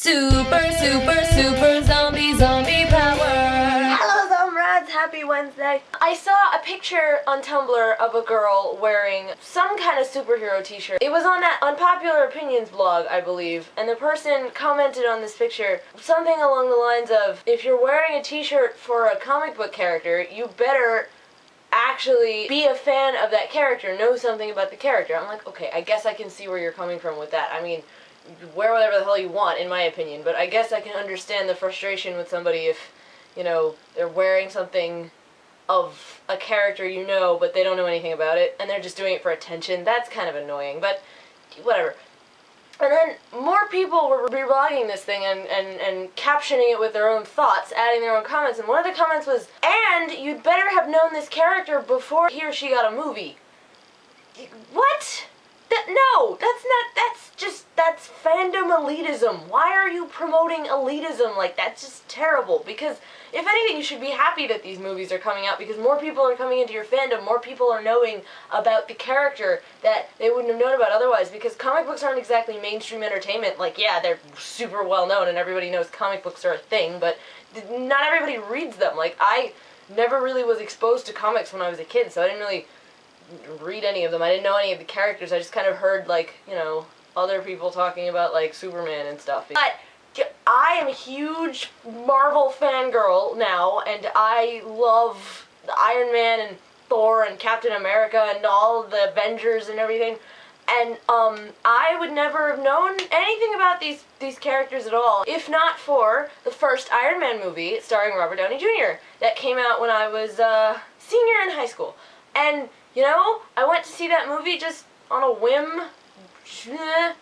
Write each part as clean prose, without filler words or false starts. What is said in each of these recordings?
Super zombie power. Hello Zomrads, happy Wednesday. I saw a picture on Tumblr of a girl wearing some kind of superhero t-shirt. It was on that Unpopular Opinions blog, I believe, and the person commented on this picture something along the lines of, if you're wearing a t-shirt for a comic book character, you better actually be a fan of that character, know something about the character. I'm like, okay, I guess I can see where you're coming from with that. I mean, wear whatever the hell you want, in my opinion, but I guess I can understand the frustration with somebody if, you know, they're wearing something of a character you know, but they don't know anything about it, and they're just doing it for attention. That's kind of annoying, but whatever. And then more people were reblogging this thing and captioning it with their own thoughts, adding their own comments, and one of the comments was, and you'd better have known this character before he or she got a movie. What? No, that's fandom elitism. Why are you promoting elitism? Like, that's just terrible, because if anything, you should be happy that these movies are coming out, because more people are coming into your fandom, more people are knowing about the character that they wouldn't have known about otherwise, because comic books aren't exactly mainstream entertainment. Like, yeah, they're super well known and everybody knows comic books are a thing, but not everybody reads them. Like, I never really was exposed to comics when I was a kid, so I didn't really read any of them. I didn't know any of the characters. I just kind of heard, like, you know, other people talking about, like, Superman and stuff. But I am a huge Marvel fangirl now, and I love Iron Man and Thor and Captain America and all the Avengers and everything. And I would never have known anything about these characters at all if not for the first Iron Man movie starring Robert Downey Jr. that came out when I was a senior in high school. And you know, I went to see that movie just on a whim,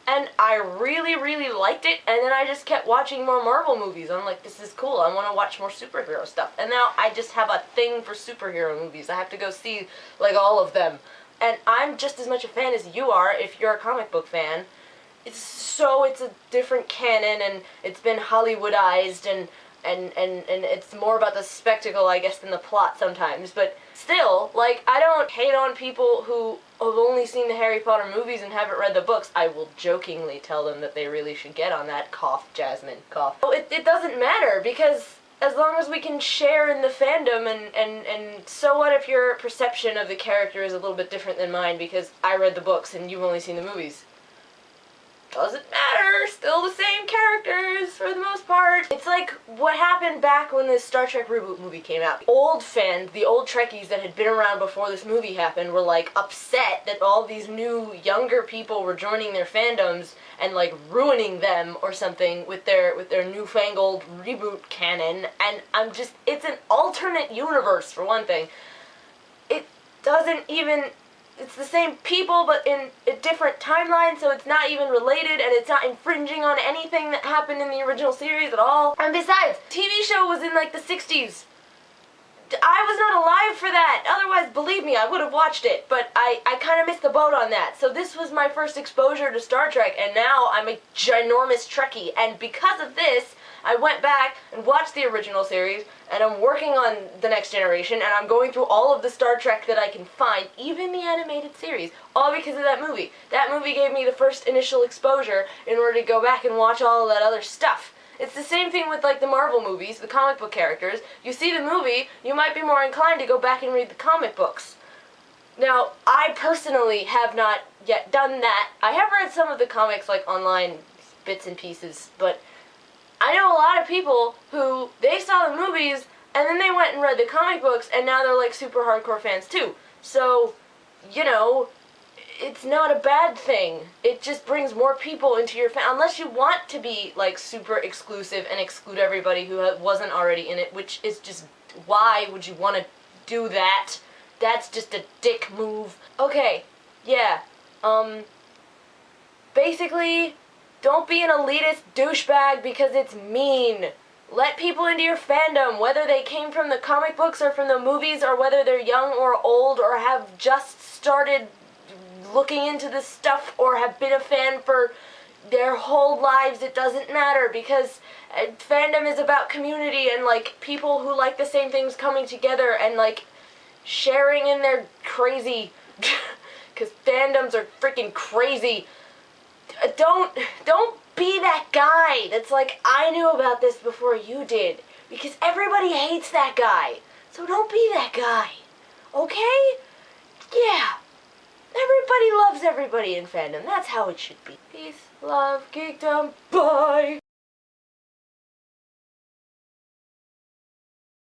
and I really, really liked it, and then I just kept watching more Marvel movies. I'm like, this is cool, I want to watch more superhero stuff, and now I just have a thing for superhero movies. I have to go see, like, all of them, and I'm just as much a fan as you are if you're a comic book fan. It's a different canon, and it's been Hollywoodized, and it's more about the spectacle, I guess, than the plot sometimes, but still, like, I don't hate on people who have only seen the Harry Potter movies and haven't read the books. I will jokingly tell them that they really should get on that. Cough, Jasmine, cough. It doesn't matter, because as long as we can share in the fandom, and so what if your perception of the character is a little bit different than mine because I read the books and you've only seen the movies? Doesn't matter, still the same characters for the most part. It's like what happened back when the Star Trek reboot movie came out. Old fans, the old Trekkies that had been around before this movie happened, were like upset that all these new, younger people were joining their fandoms and like ruining them or something with their newfangled reboot canon. And it's an alternate universe for one thing. It doesn't even... It's the same people, but in a different timeline, so it's not even related, and it's not infringing on anything that happened in the original series at all. And besides, TV show was in, like, the 60s. I was not alive for that. Otherwise, believe me, I would have watched it, but I kind of missed the boat on that. So this was my first exposure to Star Trek, and now I'm a ginormous Trekkie, and because of this, I went back and watched the original series, and I'm working on The Next Generation, and I'm going through all of the Star Trek that I can find, even the animated series, all because of that movie. That movie gave me the first initial exposure in order to go back and watch all of that other stuff. It's the same thing with, like, the Marvel movies, the comic book characters. You see the movie, you might be more inclined to go back and read the comic books. Now, I personally have not yet done that. I have read some of the comics, like, online, bits and pieces, but I know a lot of people who, they saw the movies, and then they went and read the comic books, and now they're, like, super hardcore fans, too. So, you know, it's not a bad thing. It just brings more people into your unless you want to be, like, super exclusive and exclude everybody who wasn't already in it, which is just, why would you want to do that? That's just a dick move. Okay, yeah, basically, don't be an elitist douchebag because it's mean. Let people into your fandom, whether they came from the comic books or from the movies, or whether they're young or old or have just started looking into this stuff or have been a fan for their whole lives. It doesn't matter, because fandom is about community and, like, people who like the same things coming together and, like, sharing in their crazy, because fandoms are freaking crazy. Don't be that guy that's like, I knew about this before you did. Because everybody hates that guy. So don't be that guy. Okay? Yeah. Everybody loves everybody in fandom. That's how it should be. Peace, love, geekdom, bye!